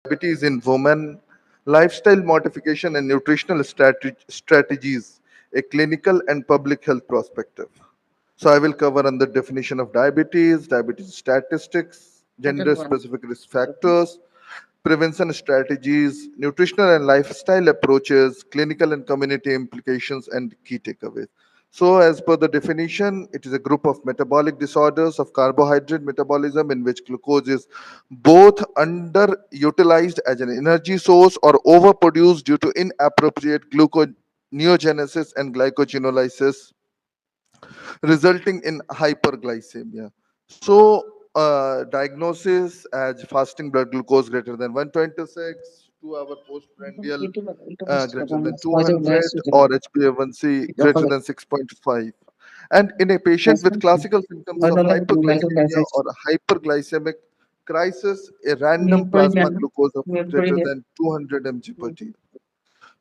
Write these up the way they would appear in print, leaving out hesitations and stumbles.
diabetes in women, lifestyle modification and nutritional strategies, a clinical and public health perspective. So I will cover on the definition of diabetes, diabetes statistics, gender-specific risk factors, prevention strategies, nutritional and lifestyle approaches, clinical and community implications, and key takeaways. So, as per the definition, it is a group of metabolic disorders of carbohydrate metabolism in which glucose is both underutilized as an energy source or overproduced due to inappropriate gluconeogenesis and glycogenolysis, resulting in hyperglycemia. So, diagnosis as fasting blood glucose greater than 126, 2 hour postprandial greater than 200, or HbA1c greater than 6.5. And in a patient with classical symptoms of hyperglycemia or hyperglycemic crisis, a random plasma glucose of greater than 200 mg per t.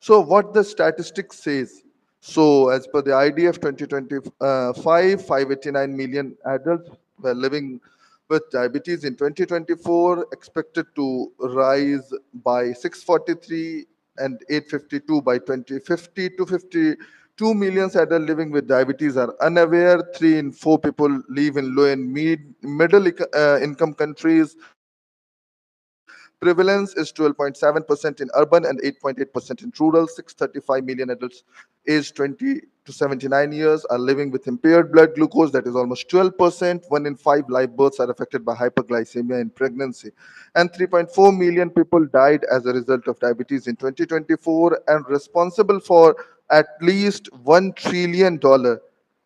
So what the statistics says. So as per the IDF 2025, 589 million adults were living with diabetes in 2024, expected to rise by 643 and 852 by 2050 to 52 million adults living with diabetes are unaware. 3 in 4 people live in low and middle income countries. Prevalence is 12.7% in urban and 8.8% in rural. 635 million adults aged 20 to 79 years are living with impaired blood glucose, that is almost 12%. 1 in 5 live births are affected by hyperglycemia in pregnancy. And 3.4 million people died as a result of diabetes in 2024 and responsible for at least $1 trillion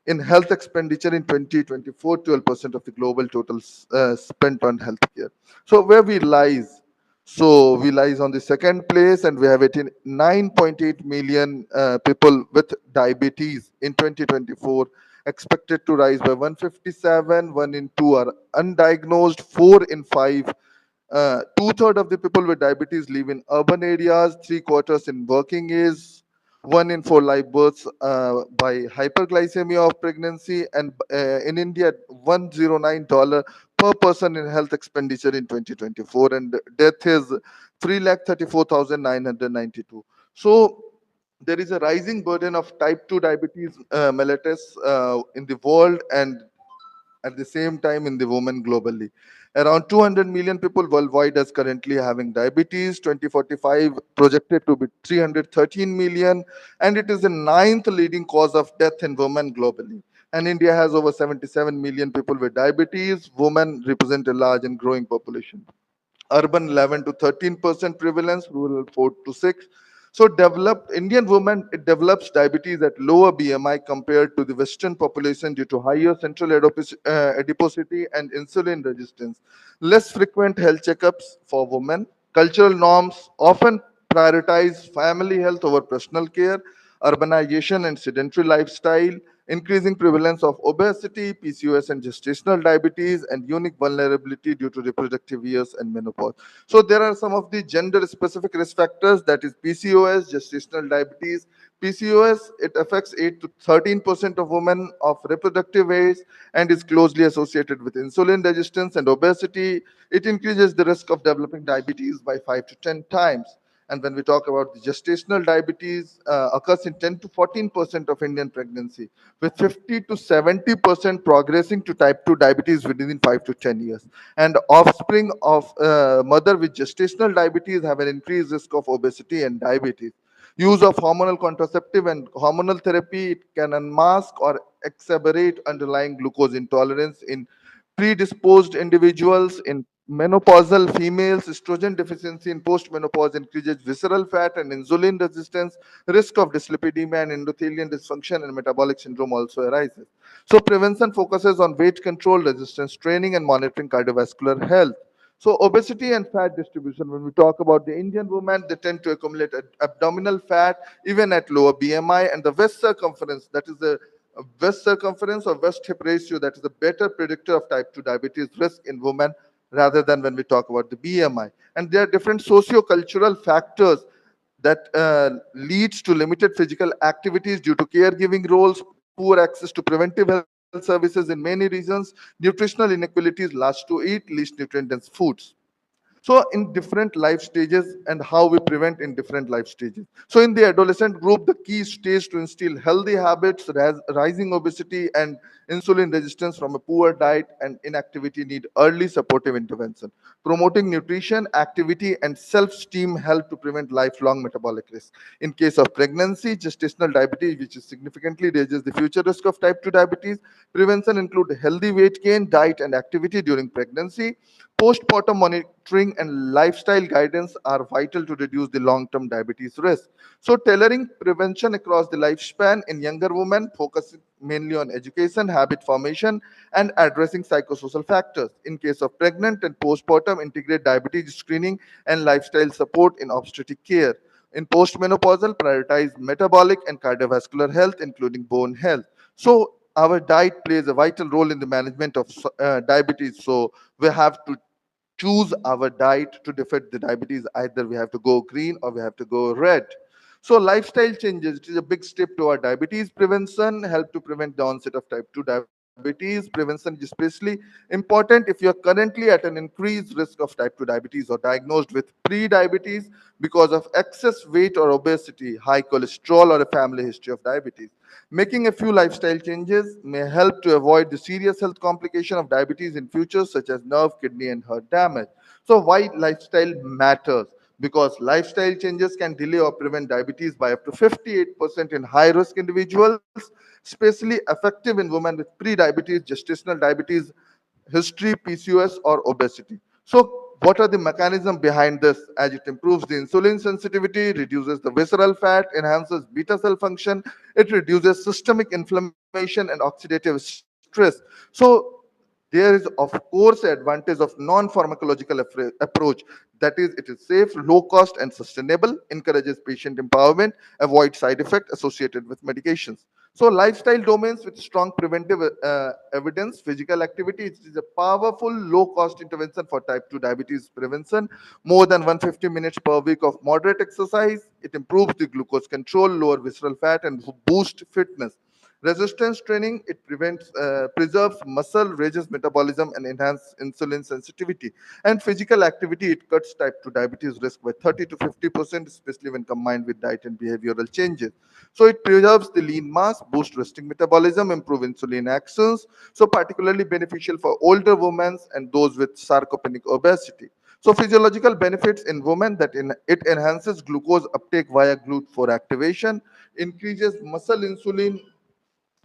in health expenditure in 2024, 12% of the global total spent on healthcare. So where we lies? So we lies on the second place, and we have 9.8 million people with diabetes in 2024, expected to rise by 157. 1 in 2 are undiagnosed. 4 in 5. Two-thirds of the people with diabetes live in urban areas. Three-quarters in working age. 1 in 4 live births by hyperglycemia of pregnancy, and in India, $109 per person in health expenditure in 2024, and death is 334,992. So there is a rising burden of type 2 diabetes mellitus in the world, and at the same time in the women globally. Around 200 million people worldwide is currently having diabetes. 2045 projected to be 313 million, and it is the ninth leading cause of death in women globally. And India has over 77 million people with diabetes. Women represent a large and growing population. Urban 11 to 13% prevalence, rural 4 to 6. So developed Indian women, it develops diabetes at lower BMI compared to the Western population due to higher central adiposity and insulin resistance. Less frequent health checkups for women. Cultural norms often prioritize family health over personal care. Urbanization and sedentary lifestyle, increasing prevalence of obesity, PCOS, and gestational diabetes, and unique vulnerability due to reproductive years and menopause. So there are some of the gender-specific risk factors, that is PCOS, gestational diabetes. PCOS, it affects 8 to 13% of women of reproductive age and is closely associated with insulin resistance and obesity. It increases the risk of developing diabetes by 5 to 10 times. And when we talk about the gestational diabetes, occurs in 10 to 14% of Indian pregnancy, with 50 to 70% progressing to type 2 diabetes within 5 to 10 years. And offspring of mother with gestational diabetes have an increased risk of obesity and diabetes. Use of hormonal contraceptive and hormonal therapy, it can unmask or exacerbate underlying glucose intolerance in predisposed individuals. In menopausal females, estrogen deficiency in postmenopause increases visceral fat and insulin resistance. Risk of dyslipidemia and endothelial dysfunction and metabolic syndrome also arises. So prevention focuses on weight control, resistance training, and monitoring cardiovascular health. So obesity and fat distribution, when we talk about the Indian women, they tend to accumulate abdominal fat even at lower BMI, and the waist circumference, that is the waist circumference or waist hip ratio, that is a better predictor of type 2 diabetes risk in women rather than when we talk about the BMI. And there are different socio-cultural factors that leads to limited physical activities due to caregiving roles, poor access to preventive health services in many regions, nutritional inequalities, large to eat least nutrient dense foods. So in different life stages and how we prevent in different life stages. So in the adolescent group, the key stage to instill healthy habits, rising obesity and insulin resistance from a poor diet and inactivity need early supportive intervention. Promoting nutrition, activity and self-esteem help to prevent lifelong metabolic risk. In case of pregnancy, gestational diabetes, which is significantly raises the future risk of type 2 diabetes, prevention include healthy weight gain, diet and activity during pregnancy. Postpartum monitoring and lifestyle guidance are vital to reduce the long-term diabetes risk. So tailoring prevention across the lifespan in younger women, focusing mainly on education, habit formation, and addressing psychosocial factors. In case of pregnant and postpartum, integrate diabetes screening and lifestyle support in obstetric care. In postmenopausal, prioritize metabolic and cardiovascular health, including bone health. So our diet plays a vital role in the management of diabetes. So we have to choose our diet to defeat the diabetes. Either we have to go green or we have to go red. So lifestyle changes, it is a big step toward diabetes prevention, help to prevent the onset of type 2 diabetes. Prevention is especially important if you are currently at an increased risk of type 2 diabetes or diagnosed with pre-diabetes because of excess weight or obesity, high cholesterol or a family history of diabetes. Making a few lifestyle changes may help to avoid the serious health complication of diabetes in future, such as nerve, kidney, and heart damage. So, why lifestyle matters? Because lifestyle changes can delay or prevent diabetes by up to 58% in high risk individuals, especially effective in women with pre-diabetes, gestational diabetes, history, PCOS, or obesity. So, what are the mechanisms behind this? As it improves the insulin sensitivity, reduces the visceral fat, enhances beta cell function, it reduces systemic inflammation and oxidative stress. So, there is, of course, the advantage of non-pharmacological approach. That is, it is safe, low cost, and sustainable, encourages patient empowerment, avoid side effects associated with medications. So, lifestyle domains with strong preventive evidence, physical activity, it is a powerful, low cost intervention for type 2 diabetes prevention. More than 150 minutes per week of moderate exercise, it improves the glucose control, lower visceral fat, and boost fitness. Resistance training, it preserves muscle, raises metabolism, and enhances insulin sensitivity. And physical activity, it cuts type 2 diabetes risk by 30 to 50%, especially when combined with diet and behavioral changes. So it preserves the lean mass, boosts resting metabolism, improve insulin actions. So particularly beneficial for older women and those with sarcopenic obesity. So physiological benefits in women, that it enhances glucose uptake via GLUT4 activation, increases muscle insulin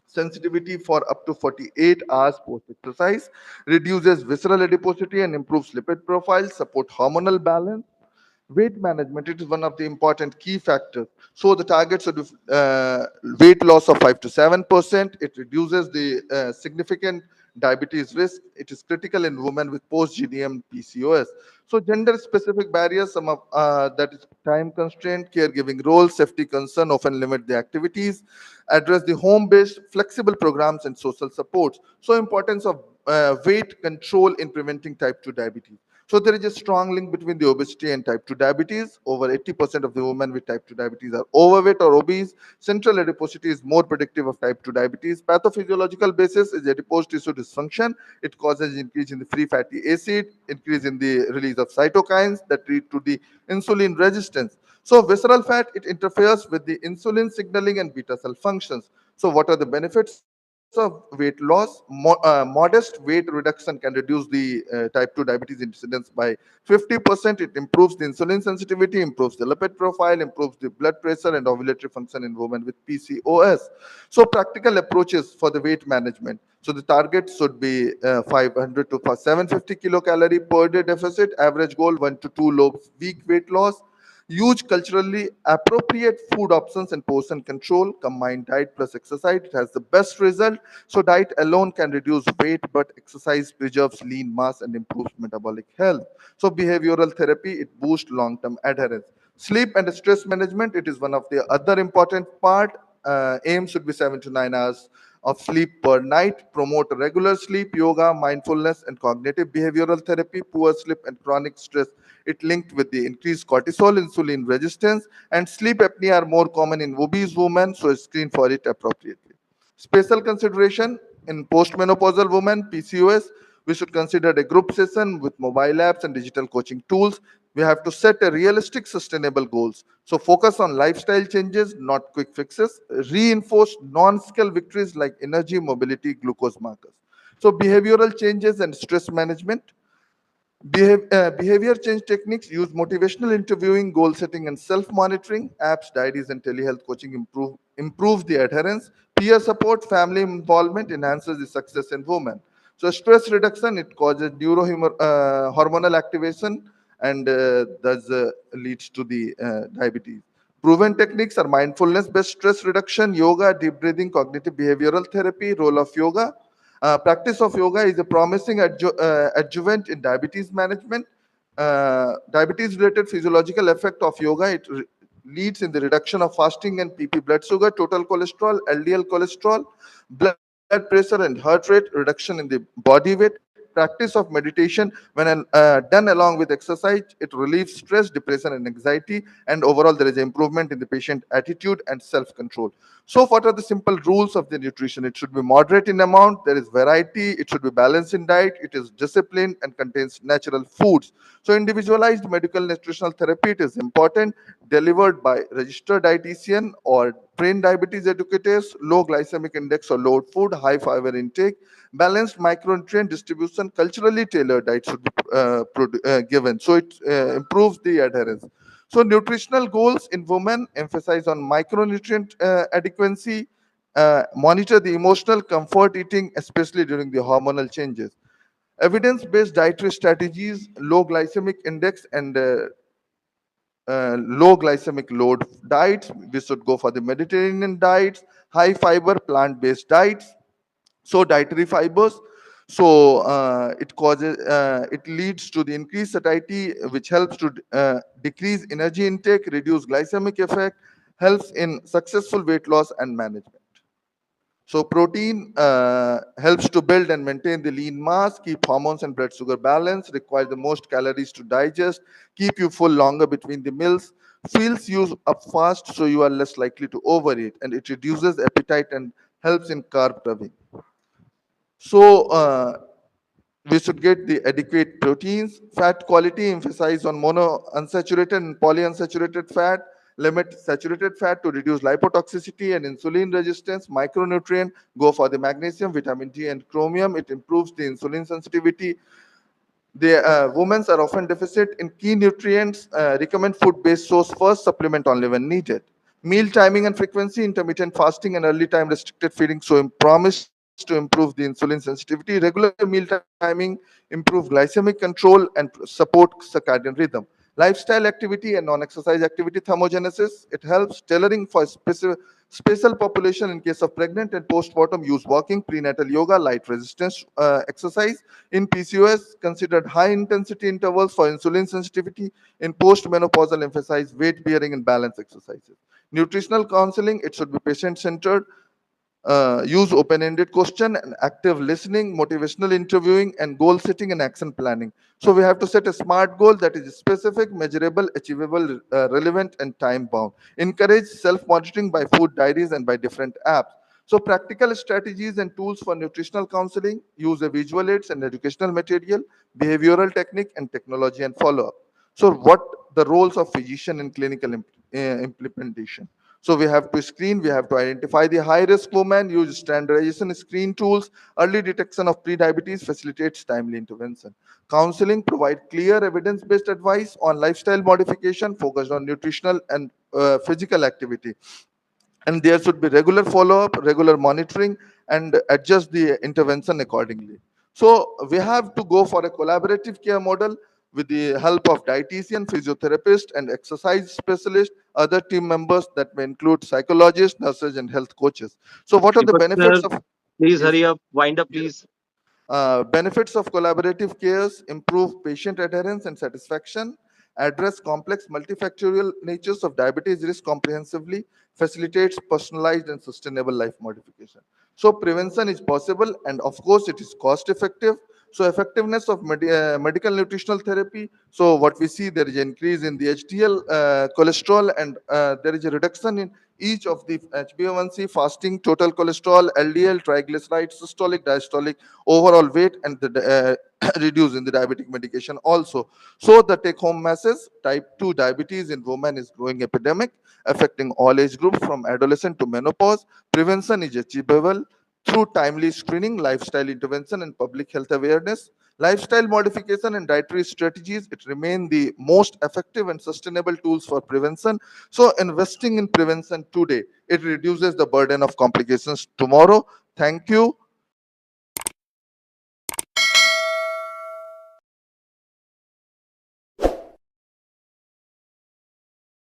sensitivity for up to 48 hours post exercise, reduces visceral adiposity and improves lipid profile, support hormonal balance. Weight management, it is one of the important key factors. So the targets are weight loss of 5 to 7%. It reduces the significant diabetes risk. It is critical in women with post GDM PCOS. So gender specific barriers, some of that is time constraint, caregiving role, safety concern often limit the activities. Address the home based flexible programs and social supports. So importance of weight control in preventing type 2 diabetes. So there is a strong link between the obesity and type 2 diabetes. Over 80% of the women with type 2 diabetes are overweight or obese. Central adiposity is more predictive of type 2 diabetes. Pathophysiological basis is adipose tissue dysfunction. It causes increase in the free fatty acid, increase in the release of cytokines that lead to the insulin resistance. So visceral fat, it interferes with the insulin signaling and beta cell functions. So what are the benefits of weight loss? Modest weight reduction can reduce the type 2 diabetes incidence by 50%. It improves the insulin sensitivity, improves the lipid profile, improves the blood pressure and ovulatory function in women with PCOS. So practical approaches for the weight management. So the target should be 500 to 750 kilocalorie per day deficit. Average goal 1 to 2 loaves week weight loss. Use culturally appropriate food options and portion control. Combine diet plus exercise. It has the best result. So diet alone can reduce weight, but exercise preserves lean mass and improves metabolic health. So behavioral therapy, it boosts long-term adherence. Sleep and stress management, it is one of the other important part. Aim should be 7 to 9 hours of sleep per night. Promote regular sleep, yoga, mindfulness, and cognitive behavioral therapy. Poor sleep and chronic stress, it linked with the increased cortisol, insulin resistance, and sleep apnea are more common in obese women, so screen for it appropriately. Special consideration in postmenopausal women, PCOS. We should consider a group session with mobile apps and digital coaching tools. We have to set a realistic, sustainable goals. So focus on lifestyle changes, not quick fixes. Reinforce non-skill victories like energy, mobility, glucose markers. So behavioral changes and stress management. Behavior change techniques use motivational interviewing, goal setting, and self-monitoring. Apps, diaries, and telehealth coaching improve the adherence. Peer support, family involvement enhances the success in women. So stress reduction, it causes hormonal activation and thus leads to the diabetes. Proven techniques are mindfulness-based stress reduction, yoga, deep breathing, cognitive behavioral therapy, role of yoga. Practice of yoga is a promising adjuvant in diabetes management. Diabetes-related physiological effect of yoga, leads in the reduction of fasting and PP blood sugar, total cholesterol, LDL cholesterol, blood pressure and heart rate, reduction in the body weight. Practice of meditation, when done along with exercise, it relieves stress, depression, and anxiety, and overall there is improvement in the patient attitude and self-control. So what are the simple rules of the nutrition? It should be moderate in amount, there is variety, it should be balanced in diet, it is disciplined and contains natural foods. So individualized medical nutritional therapy, it is important, delivered by registered dietitian or trained diabetes educators, low glycemic index or low food, high fiber intake, balanced micronutrient distribution, culturally tailored diet should be given. So it improves the adherence. So nutritional goals in women emphasize on micronutrient adequacy, monitor the emotional comfort eating, especially during the hormonal changes. Evidence-based dietary strategies, low glycemic index and low glycemic load diets. We should go for the Mediterranean diets, high fiber plant-based diets. So dietary fibers, so it leads to the increased satiety, which helps to decrease energy intake, reduce glycemic effect, helps in successful weight loss and management. So protein helps to build and maintain the lean mass, keep hormones and blood sugar balanced, require the most calories to digest, keep you full longer between the meals, fills you up fast so you are less likely to overeat, and it reduces appetite and helps in carb craving. So we should get the adequate proteins. Fat quality, emphasize on monounsaturated and polyunsaturated fat. Limit saturated fat to reduce lipotoxicity and insulin resistance. Micronutrient, go for the magnesium, vitamin D, and chromium. It improves the insulin sensitivity. The women are often deficit in key nutrients. Recommend food-based source first, supplement only when needed. Meal timing and frequency, intermittent fasting and early time restricted feeding promise to improve the insulin sensitivity. Regular meal timing improve glycemic control and support circadian rhythm. Lifestyle activity and non-exercise activity thermogenesis, it helps tailoring for special population. In case of pregnant and postpartum, use walking, prenatal yoga, light resistance exercise. In PCOS, considered high intensity intervals for insulin sensitivity. In postmenopausal, emphasize weight bearing and balance exercises. Nutritional counseling, it should be patient centered. Use open-ended question and active listening, motivational interviewing, and goal setting and action planning. So we have to set a SMART goal that is specific, measurable, achievable, relevant, and time-bound. Encourage self-monitoring by food diaries and by different apps. So practical strategies and tools for nutritional counseling, use a visual aids and educational material, behavioral technique, and technology and follow-up. So what the roles of physician in clinical implementation? So we have to screen, we have to identify the high-risk women, use standardization screen tools, early detection of prediabetes facilitates timely intervention. Counseling provide clear evidence-based advice on lifestyle modification focused on nutritional and physical activity. And there should be regular follow-up, regular monitoring, and adjust the intervention accordingly. So we have to go for a collaborative care model with the help of dietitian, physiotherapist, and exercise specialist, other team members that may include psychologists, nurses, and health coaches. So what are the Deepak sir, benefits of? please Yes. hurry up. Wind up, Yes. please. Benefits of collaborative cares, improve patient adherence and satisfaction, address complex multifactorial natures of diabetes risk comprehensively, facilitates personalized and sustainable life modification. So prevention is possible and of course it is cost effective. So effectiveness of medical nutritional therapy. So what we see, there is an increase in the HDL cholesterol and there is a reduction in each of the HbA1c, fasting, total cholesterol, LDL, triglycerides, systolic, diastolic, overall weight, and the reduce in the diabetic medication also. So the take-home message: type 2 diabetes in women is growing epidemic, affecting all age groups from adolescent to menopause. Prevention is achievable through timely screening, lifestyle intervention, and public health awareness. Lifestyle modification and dietary strategies, it remain the most effective and sustainable tools for prevention. So investing in prevention today, it reduces the burden of complications tomorrow. Thank you.